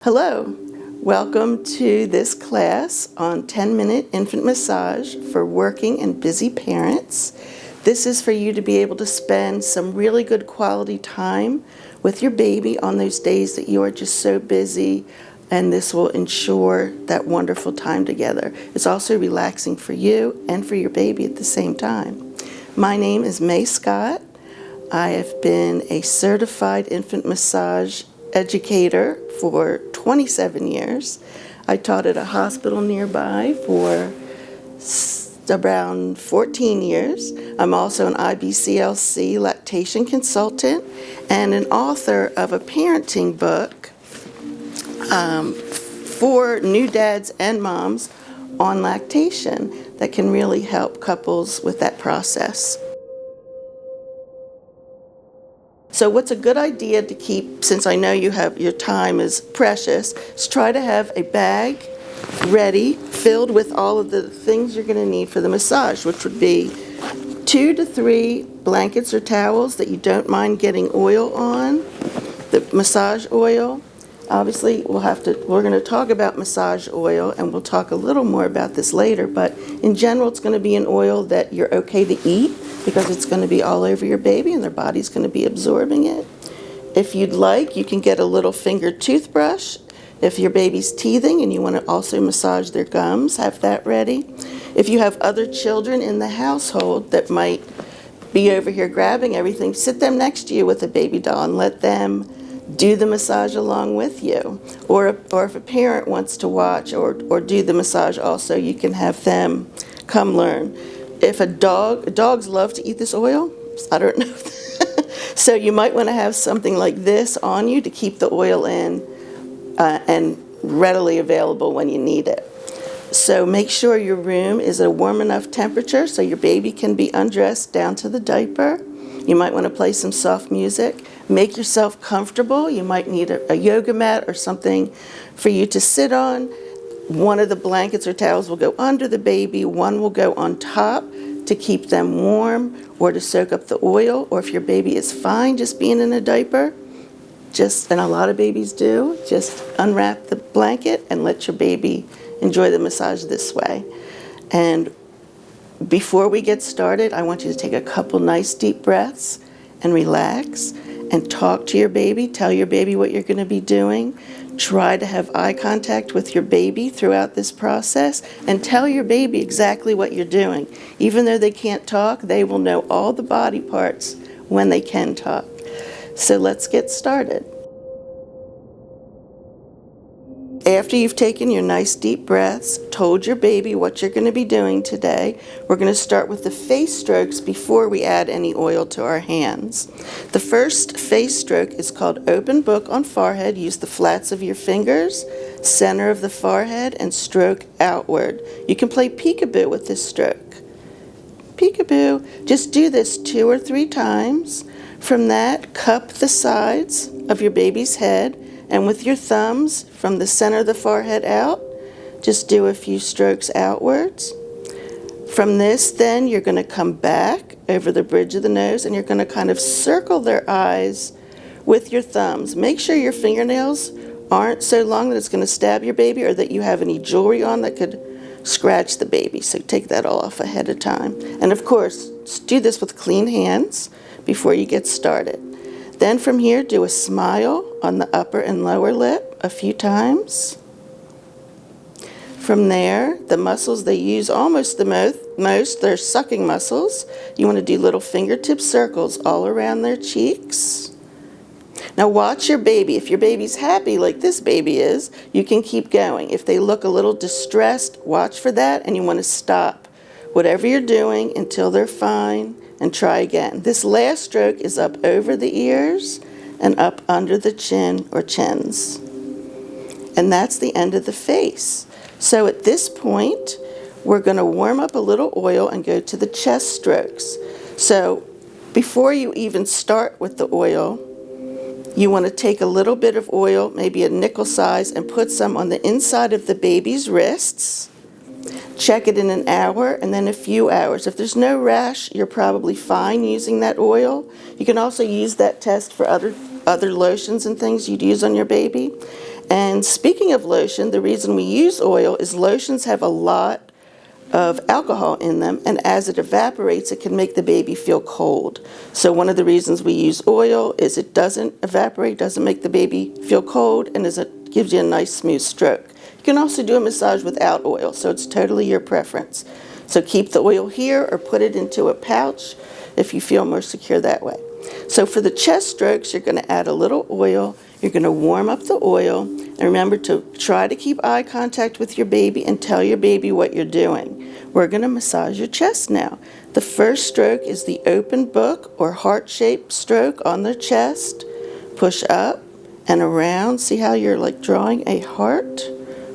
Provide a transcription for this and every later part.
Hello, welcome to this class on 10-minute infant massage for working and busy parents. This is for you to be able to spend some really good quality time with your baby on those days that you are just so busy, and this will ensure that wonderful time together. It's also relaxing for you and for your baby at the same time. My name is May Scott. I have been a certified infant massage educator for 27 years. I taught at a hospital nearby for around 14 years. I'm also an IBCLC lactation consultant and an author of a parenting book for new dads and moms on lactation that can really help couples with that process. So what's a good idea to keep, since I know your time is precious, is try to have a bag ready, filled with all of the things you're going to need for the massage, which would be 2 to 3 blankets or towels that you don't mind getting oil on, the massage oil. Obviously, we're going to talk about massage oil, and we'll talk a little more about this later, but in general, it's going to be an oil that you're okay to eat because it's going to be all over your baby and their body's going to be absorbing it. If you'd like, you can get a little finger toothbrush. If your baby's teething and you want to also massage their gums, have that ready. If you have other children in the household that might be over here grabbing everything, sit them next to you with a baby doll and let them do the massage along with you. Or if a parent wants to watch or do the massage also, you can have them come learn. If dogs love to eat this oil, I don't know. So you might want to have something like this on you to keep the oil in and readily available when you need it. So make sure your room is at a warm enough temperature so your baby can be undressed down to the diaper. You might want to play some soft music. Make yourself comfortable. You might need a yoga mat or something for you to sit on. One of the blankets or towels will go under the baby. One will go on top to keep them warm or to soak up the oil. Or if your baby is fine just being in a diaper, and a lot of babies do, just unwrap the blanket and let your baby enjoy the massage this way. And before we get started, I want you to take a couple nice deep breaths and relax and talk to your baby. Tell your baby what you're going to be doing. Try to have eye contact with your baby throughout this process and tell your baby exactly what you're doing. Even though they can't talk, they will know all the body parts when they can talk. So let's get started. After you've taken your nice deep breaths, told your baby what you're going to be doing today, we're going to start with the face strokes before we add any oil to our hands. The first face stroke is called open book on forehead. Use the flats of your fingers, center of the forehead, and stroke outward. You can play peekaboo with this stroke. Peekaboo. Just do this 2 or 3 times. From that, cup the sides of your baby's head, and with your thumbs from the center of the forehead out, just do a few strokes outwards. From this, then, you're going to come back over the bridge of the nose, and you're going to kind of circle their eyes with your thumbs. Make sure your fingernails aren't so long that it's going to stab your baby or that you have any jewelry on that could scratch the baby. So take that all off ahead of time. And of course, do this with clean hands before you get started. Then from here, do a smile on the upper and lower lip a few times. From there, the muscles they use almost the most, they're sucking muscles. You want to do little fingertip circles all around their cheeks. Now watch your baby. If your baby's happy like this baby is, you can keep going. If they look a little distressed, watch for that, and you want to stop whatever you're doing until they're fine and try again. This last stroke is up over the ears and up under the chin or chins. And that's the end of the face. So at this point, we're going to warm up a little oil and go to the chest strokes. So before you even start with the oil, you want to take a little bit of oil, maybe a nickel size, and put some on the inside of the baby's wrists. Check it in an hour and then a few hours. If there's no rash, you're probably fine using that oil. You can also use that test for other lotions and things you'd use on your baby. And speaking of lotion, the reason we use oil is lotions have a lot of alcohol in them, and as it evaporates, it can make the baby feel cold. So one of the reasons we use oil is it doesn't evaporate, doesn't make the baby feel cold, and it gives you a nice smooth stroke. You can also do a massage without oil, so it's totally your preference. So keep the oil here or put it into a pouch if you feel more secure that way. So for the chest strokes, you're going to add a little oil. You're going to warm up the oil. And remember to try to keep eye contact with your baby and tell your baby what you're doing. We're going to massage your chest now. The first stroke is the open book or heart-shaped stroke on the chest. Push up and around. See how you're like drawing a heart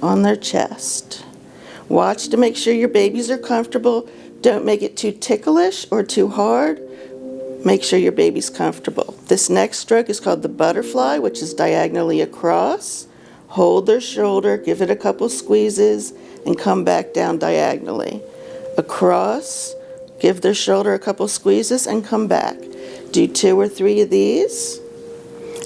on their chest. Watch to make sure your babies are comfortable. Don't make it too ticklish or too hard. Make sure your baby's comfortable. This next stroke is called the butterfly, which is diagonally across. Hold their shoulder, give it a couple squeezes, and come back down diagonally. Across, give their shoulder a couple squeezes, and come back. Do 2 or 3 of these,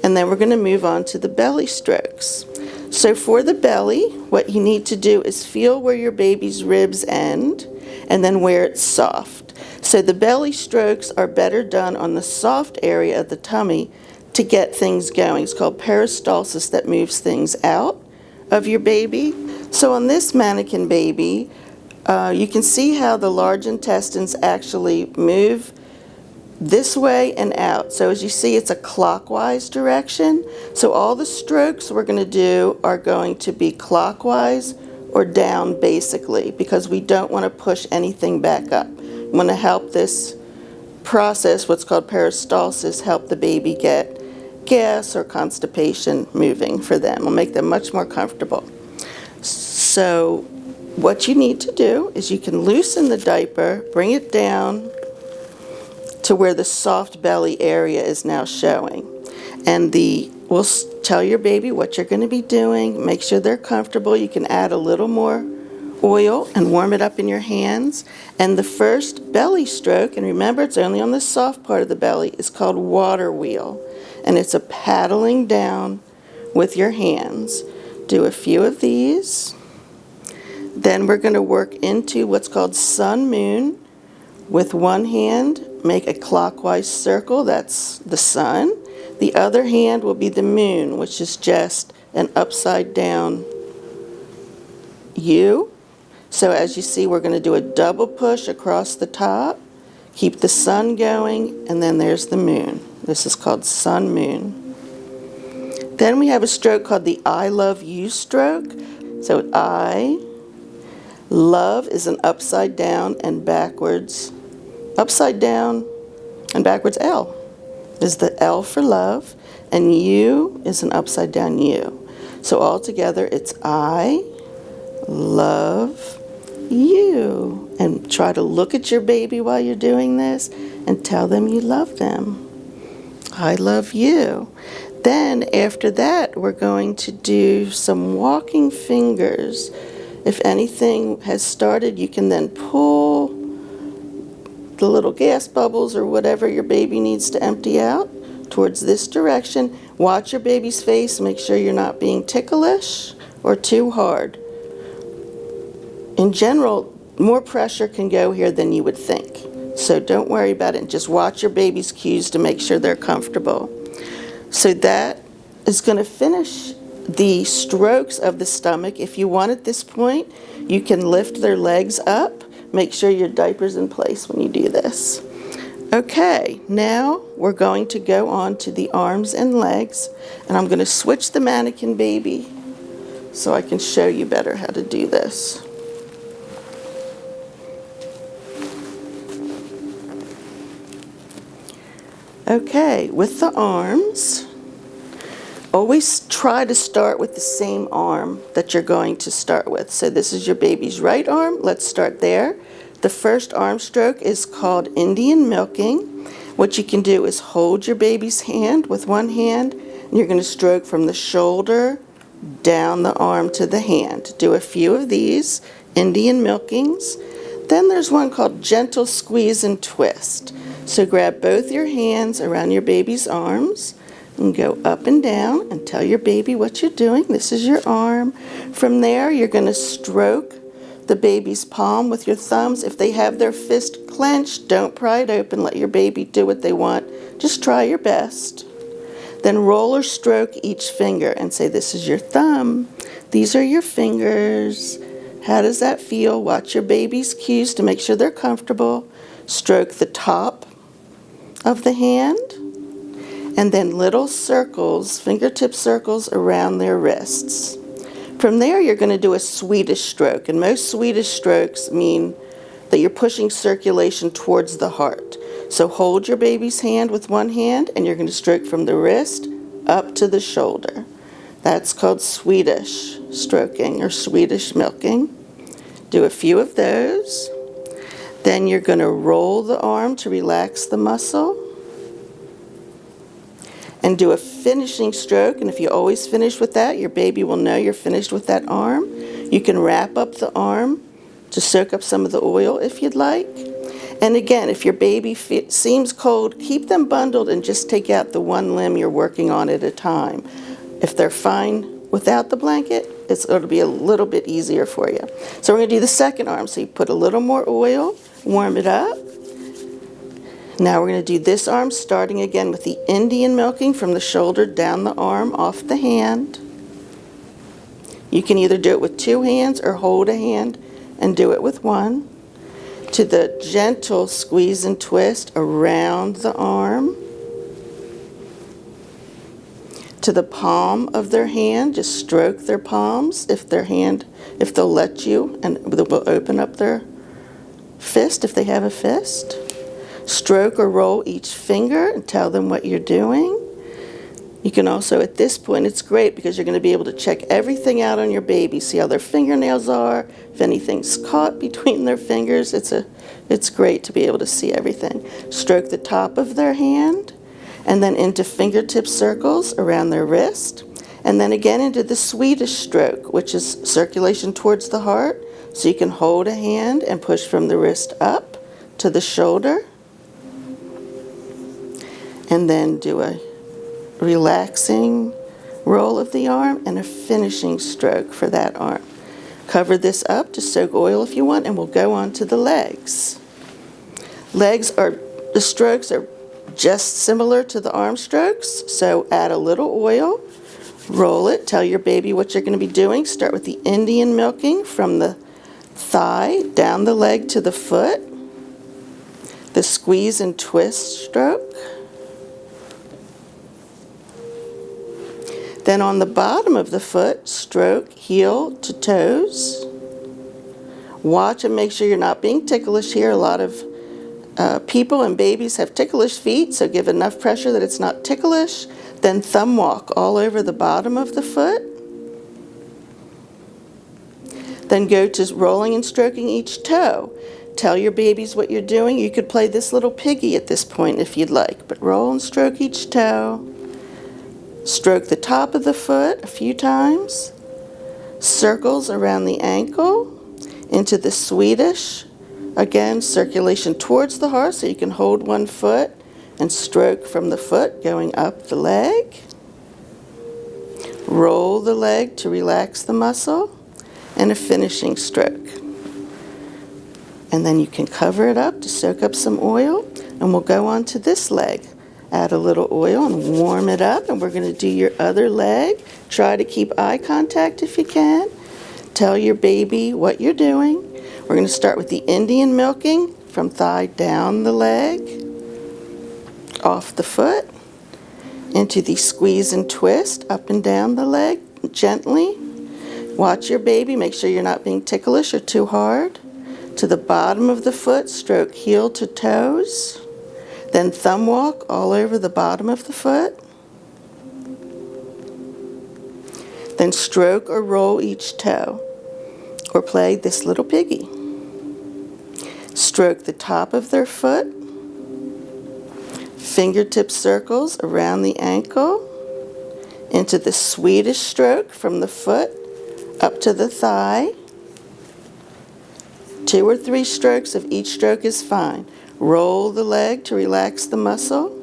and then we're going to move on to the belly strokes. So for the belly, what you need to do is feel where your baby's ribs end, and then where it's soft. So the belly strokes are better done on the soft area of the tummy to get things going. It's called peristalsis, that moves things out of your baby. So on this mannequin baby, you can see how the large intestines actually move this way and out. So as you see, it's a clockwise direction. So all the strokes we're going to do are going to be clockwise or down basically, because we don't want to push anything back up. We want to help this process, what's called peristalsis, help the baby get gas or constipation moving for them. We'll make them much more comfortable. So what you need to do is you can loosen the diaper, bring it down to where the soft belly area is now showing. And we'll tell your baby what you're going to be doing. Make sure they're comfortable. You can add a little more oil and warm it up in your hands. And the first belly stroke, and remember it's only on the soft part of the belly, is called water wheel. And it's a paddling down with your hands. Do a few of these. Then we're going to work into what's called sun moon. With one hand, make a clockwise circle, that's the sun. The other hand will be the moon, which is just an upside down U. So as you see, we're going to do a double push across the top, keep the sun going, and then there's the moon. This is called sun moon. Then we have a stroke called the I love you stroke. So I love is an upside down and backwards. Upside down and backwards L is the L for love, and U is an upside down U. So all together it's I love you. And try to look at your baby while you're doing this and tell them you love them. I love you. Then after that, we're going to do some walking fingers. If anything has started, you can then pull the little gas bubbles or whatever your baby needs to empty out towards this direction. Watch your baby's face. Make sure you're not being ticklish or too hard. In general, more pressure can go here than you would think. So don't worry about it. Just watch your baby's cues to make sure they're comfortable. So that is going to finish the strokes of the stomach. If you want at this point, you can lift their legs up. Make sure your diaper's in place when you do this. Okay, now we're going to go on to the arms and legs, and I'm going to switch the mannequin baby so I can show you better how to do this. Okay, with the arms, always try to start with the same arm that you're going to start with. So this is your baby's right arm. Let's start there. The first arm stroke is called Indian milking. What you can do is hold your baby's hand with one hand, and you're going to stroke from the shoulder down the arm to the hand. Do a few of these Indian milkings. Then there's one called gentle squeeze and twist. So grab both your hands around your baby's arms. and go up and down and tell your baby what you're doing. This is your arm. From there, you're going to stroke the baby's palm with your thumbs. If they have their fist clenched, don't pry it open. Let your baby do what they want. Just try your best. Then roll or stroke each finger and say, this is your thumb. These are your fingers. How does that feel? Watch your baby's cues to make sure they're comfortable. Stroke the top of the hand, and then little circles, fingertip circles around their wrists. From there, you're going to do a Swedish stroke, and most Swedish strokes mean that you're pushing circulation towards the heart. So hold your baby's hand with one hand, and you're going to stroke from the wrist up to the shoulder. That's called Swedish stroking or Swedish milking. Do a few of those. Then you're going to roll the arm to relax the muscle. And do a finishing stroke, and if you always finish with that, your baby will know you're finished with that arm. You can wrap up the arm to soak up some of the oil if you'd like. And again, if your baby seems cold, keep them bundled and just take out the one limb you're working on at a time. If they're fine without the blanket, it's going to be a little bit easier for you. So we're going to do the second arm. So you put a little more oil, warm it up. Now we're going to do this arm, starting again with the Indian milking from the shoulder down the arm, off the hand. You can either do it with two hands or hold a hand and do it with one. To the gentle squeeze and twist around the arm. To the palm of their hand, just stroke their palms if they'll let you, and we'll open up their fist if they have a fist. Stroke or roll each finger and tell them what you're doing. You can also, at this point, it's great because you're going to be able to check everything out on your baby, see how their fingernails are, if anything's caught between their fingers. It's great to be able to see everything. Stroke the top of their hand, and then into fingertip circles around their wrist, and then again into the Swedish stroke, which is circulation towards the heart. So you can hold a hand and push from the wrist up to the shoulder, and then do a relaxing roll of the arm and a finishing stroke for that arm. Cover this up to soak oil if you want, and we'll go on to the legs. The strokes are just similar to the arm strokes, so add a little oil, roll it, tell your baby what you're going to be doing. Start with the Indian milking from the thigh down the leg to the foot, the squeeze and twist stroke. Then on the bottom of the foot, stroke heel to toes. Watch and make sure you're not being ticklish here. A lot of people and babies have ticklish feet, so give enough pressure that it's not ticklish. Then thumb walk all over the bottom of the foot. Then go to rolling and stroking each toe. Tell your babies what you're doing. You could play this little piggy at this point if you'd like, but roll and stroke each toe. Stroke the top of the foot a few times. Circles around the ankle into the Swedish. Again, circulation towards the heart, so you can hold one foot and stroke from the foot going up the leg. Roll the leg to relax the muscle, and a finishing stroke. And then you can cover it up to soak up some oil, and we'll go on to this leg. Add a little oil and warm it up, and we're going to do your other leg. Try to keep eye contact if you can. Tell your baby what you're doing. We're going to start with the Indian milking from thigh down the leg, off the foot, into the squeeze and twist up and down the leg gently. Watch your baby, make sure you're not being ticklish or too hard. To the bottom of the foot, stroke heel to toes. Then thumb walk all over the bottom of the foot. Then stroke or roll each toe, or play this little piggy. Stroke the top of their foot. Fingertip circles around the ankle. Into the Swedish stroke from the foot up to the thigh. 2 or 3 strokes of each stroke is fine. Roll the leg to relax the muscle.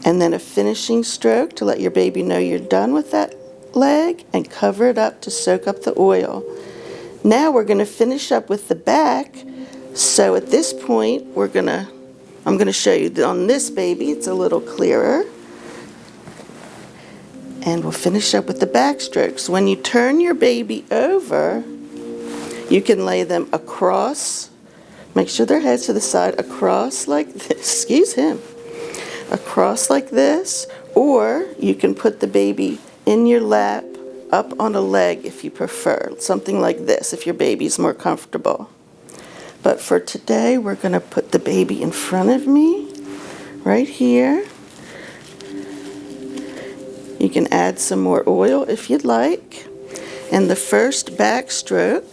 and then a finishing stroke to let your baby know you're done with that leg, and cover it up to soak up the oil. Now we're going to finish up with the back. So at this point, I'm going to show you on this baby, it's a little clearer. And we'll finish up with the back strokes. When you turn your baby over, you can lay them across. Make sure their head's to the side, across like this. Excuse him. Across like this, or you can put the baby in your lap, up on a leg if you prefer. Something like this if your baby's more comfortable. But for today, we're going to put the baby in front of me, right here. You can add some more oil if you'd like. And the first backstroke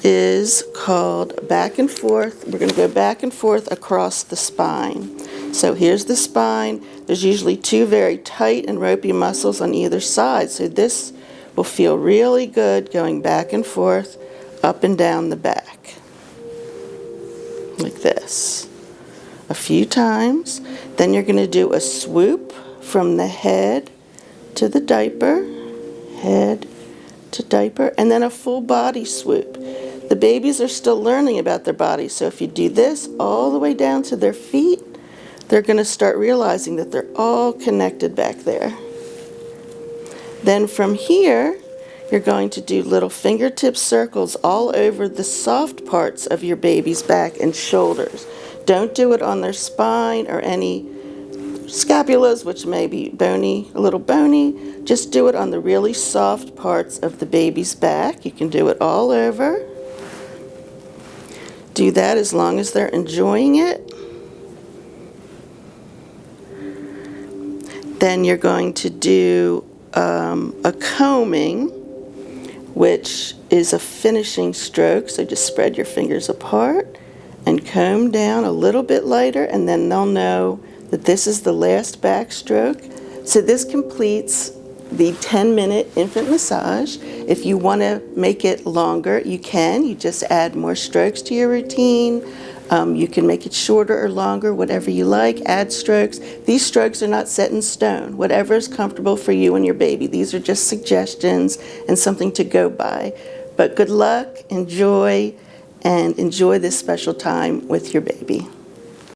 is called back and forth. We're going to go back and forth across the spine. So here's the spine. There's usually two very tight and ropey muscles on either side. So this will feel really good going back and forth, up and down the back. Like this. A few times. Then you're going to do a swoop from the head to the diaper, head to diaper, and then a full body swoop. The babies are still learning about their bodies, so if you do this all the way down to their feet, they're going to start realizing that they're all connected back there. Then from here, you're going to do little fingertip circles all over the soft parts of your baby's back and shoulders. Don't do it on their spine or any scapulas, which may be bony, a little bony. Just do it on the really soft parts of the baby's back. You can do it all over. Do that as long as they're enjoying it. Then you're going to do a combing, which is a finishing stroke. So just spread your fingers apart and comb down a little bit lighter, and then they'll know that this is the last backstroke. So this completes the 10-minute infant massage. If you want to make it longer, you can. You just add more strokes to your routine. You can make it shorter or longer, whatever you like. Add strokes. These strokes are not set in stone. Whatever is comfortable for you and your baby. These are just suggestions and something to go by. But good luck, enjoy, and enjoy this special time with your baby.